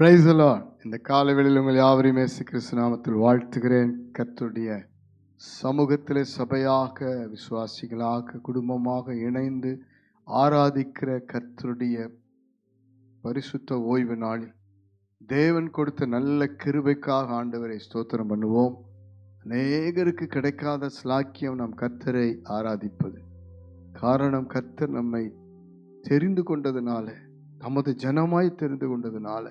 Praise the Lord. இந்த காலைவேளையில் உங்கள் யாவரையும் இயேசு கிறிஸ்து நாமத்தில் வாழ்த்துகிறேன். கர்த்தருடைய சமூகத்திலே சபையாக, விசுவாசிகளாக, குடும்பமாக இணைந்து ஆராதிக்கிற கர்த்தருடைய பரிசுத்த ஓய்வு நாளில் தேவன் கொடுத்த நல்ல கிருபைக்காக ஆண்டவரை ஸ்தோத்திரம் பண்ணுவோம். அநேகருக்கு கிடைக்காத ஸ்லாக்கியம் நம் கர்த்தரை ஆராதிப்பது. காரணம், கர்த்தர் நம்மை தெரிந்து கொண்டதுனால, நமது ஜனமாய் தெரிந்து கொண்டதுனால,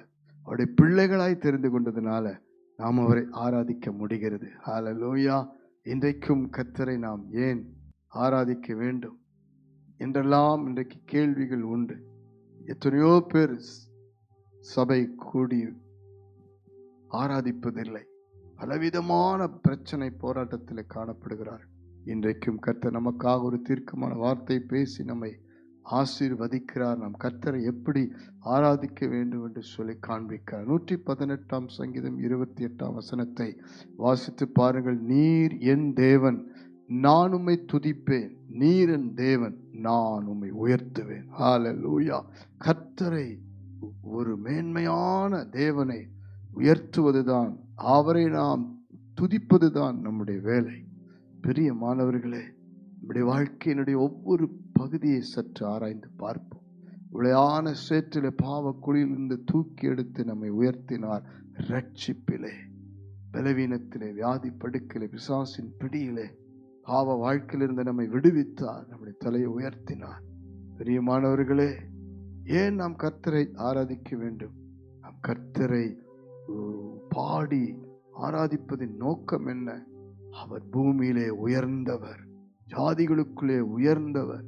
அவருடைய பிள்ளைகளாய் தெரிந்து கொண்டதுனால நாம் அவரை ஆராதிக்க முடிகிறது. ஹல்லேலூயா. இன்றைக்கும் கர்த்தரை நாம் ஏன் ஆராதிக்க வேண்டும் என்றெல்லாம் இன்றைக்கு கேள்விகள் உண்டு. எத்தனையோ பேர் சபை கூடி ஆராதிப்பதில்லை. பலவிதமான பிரச்சனை போராட்டத்தில் காணப்படுகிறார். இன்றைக்கும் கர்த்தர் நமக்காக ஒரு தீர்க்கமான வார்த்தை பேசி நம்மை ஆசீர்வதிக்கிறார். நாம் கர்த்தரை எப்படி ஆராதிக்க வேண்டும் என்று சொல்லி காண்பிக்கிறார். 118 சங்கீதம் 28 வசனத்தை வாசித்து பாருங்கள். நீர் என் தேவன், நான் உம்மை துதிப்பேன். நீர் என் தேவன், நான் உம்மை உயர்த்துவேன். ஹல்லேலூயா. கர்த்தரை, ஒரு மேன்மையான தேவனை உயர்த்துவதுதான், அவரை நாம் துதிப்பதுதான் நம்முடைய வேலை. பெரிய மாணவர்களே, நம்முடைய வாழ்க்கையினுடைய ஒவ்வொரு பகுதியை சற்று ஆராய்ந்து பார்ப்போம். உளையான சேற்றிலே பாவ குழியிலிருந்து தூக்கி எடுத்து நம்மை உயர்த்தினார். ரட்சிப்பிலே, பலவீனத்திலே, வியாதி படுக்கிலே, பிசாசின் பிடியிலே, பாவ வாழ்க்கையிலிருந்து நம்மை விடுவித்தார். நம்முடைய தலையை உயர்த்தினார். பெரியமானவர்களே, ஏன் நாம் கர்த்தரை ஆராதிக்க வேண்டும்? நாம் கர்த்தரை பாடி ஆராதிப்பதின் நோக்கம் என்ன? அவர் பூமியிலே உயர்ந்தவர், ஜாதிகளுக்குள்ளே உயர்ந்தவர்.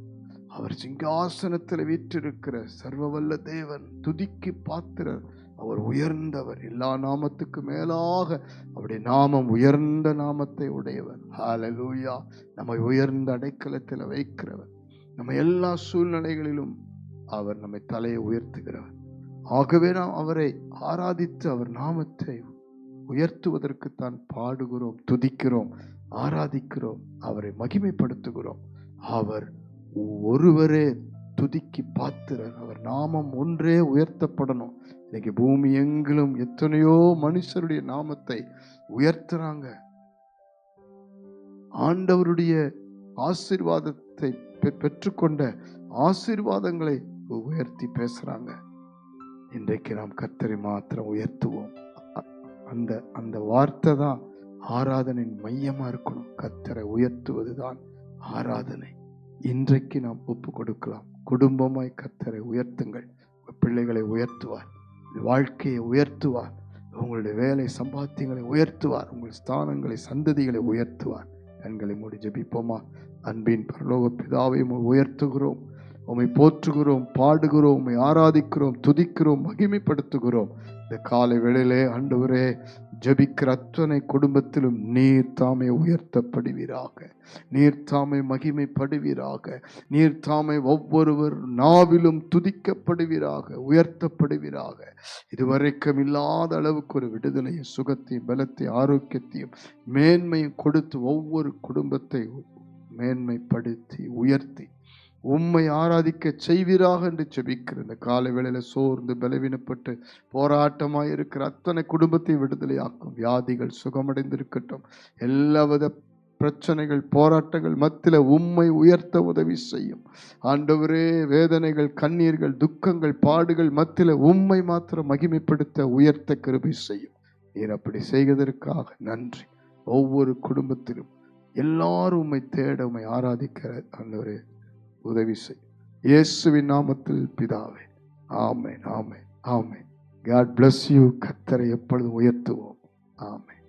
அவர் சிங்காசனத்தில் வீற்றிருக்கிற சர்வவல்ல தேவன், துதிக்கு பாத்திரர். அவர் உயர்ந்தவர். எல்லா நாமத்துக்கு மேலாக அவருடைய நாமம் உயர்ந்த நாமத்தை உடையவர். ஹல்லேலூயா. நம்மை உயர்ந்த அடைக்கலத்தில் வைக்கிறவர். நம்ம எல்லா சூழ்நிலைகளிலும் அவர் நம்மை தலையை உயர்த்துகிறவர். ஆகவே நாம் அவரை ஆராதித்து அவர் நாமத்தை உயர்த்துவதற்குத்தான் பாடுகிறோம், துதிக்கிறோம், ஆராதிக்கிறோம், அவரை மகிமைப்படுத்துகிறோம். அவர் ஒருவரே துதிக்கு பாத்திரர். அவர் நாமம் ஒன்றே உயர்த்தப்படணும். இன்னைக்கு பூமி எங்கிலும் எத்தனையோ மனுஷருடைய நாமத்தை உயர்த்துறாங்க. ஆண்டவருடைய ஆசீர்வாதத்தை பெற்றுக்கொண்ட ஆசீர்வாதங்களை உயர்த்தி பேசுறாங்க. இன்றைக்கு நாம் கர்த்தரை மாத்திரம் உயர்த்துவோம். அந்த வார்த்தை தான் ஆராதனையின் மையமா இருக்கணும். கர்த்தரை உயர்த்துவதுதான் ஆராதனை. இன்றைக்கு நாம் ஒப்பு கொடுக்கலாம். குடும்பமாய் கர்த்தரை உயர்த்துங்கள். பிள்ளைகளை உயர்த்துவார், வாழ்க்கையை உயர்த்துவார், உங்களுடைய வேலை சம்பாத்தியங்களை உயர்த்துவார், உங்கள் ஸ்தானங்களை, சந்ததிகளை உயர்த்துவார். கண்களை மூடி ஜெபிப்போமா? அன்பின் பரலோக பிதாவை உயர்த்துகிறோம், உம்மை போற்றுகிறோம், பாடுகிறோம், உம்மை ஆராதிக்கிறோம், துதிக்கிறோம், மகிமைப்படுத்துகிறோம். இந்த காலை வேளையிலே ஆண்டவரே, ஜெபிக்கிற அத்தனை குடும்பத்திலும் நீர் தாமே உயர்த்தப்படுவீராக, நீர் தாமே மகிமைப்படுவீராக, நீர் தாமே ஒவ்வொருவர் நாவிலும் துதிக்கப்படுவீராக, உயர்த்தப்படுவீராக. இதுவரைக்கும் இல்லாத அளவுக்கு ஒரு விடுதலையும், சுகத்தையும், பலத்தையும், ஆரோக்கியத்தையும், மேன்மையும் கொடுத்து ஒவ்வொரு குடும்பத்தை மேன்மைப்படுத்தி உயர்த்தி உம்மை ஆராதிக்க செய்வீராக என்று ஜெபிக்கிற இந்த காலை வேளையில சோர்ந்து பலவீனப்பட்டு போராட்டமாய் இருக்கிற அத்தனை குடும்பத்தை விடுதலையாக்கும். வியாதிகள் சுகமடைந்திருக்கட்டும். எல்லாவித பிரச்சனைகள், போராட்டங்கள் மத்தியில உம்மை உயர்த்த உதவி செய்யும். ஆண்டவரே, வேதனைகள், கண்ணீர்கள், துக்கங்கள், பாடுகள் மத்தியில உம்மை மாத்திரம் மகிமைப்படுத்த உயர்த்த கிருபை செய்யும். நீர் அப்படி செய்வதற்காக நன்றி. ஒவ்வொரு குடும்பத்திலும் எல்லாரும் உம்மை தேட, உம்மை ஆராதிக்கிற ஆண்டவரே உதவி செய். இயேசுவின் நாமத்தில் பிதாவே, ஆமென், ஆமென், ஆமென். God bless you. கர்த்தரை எப்பொழுதும் உயர்த்துவோம். ஆமென்.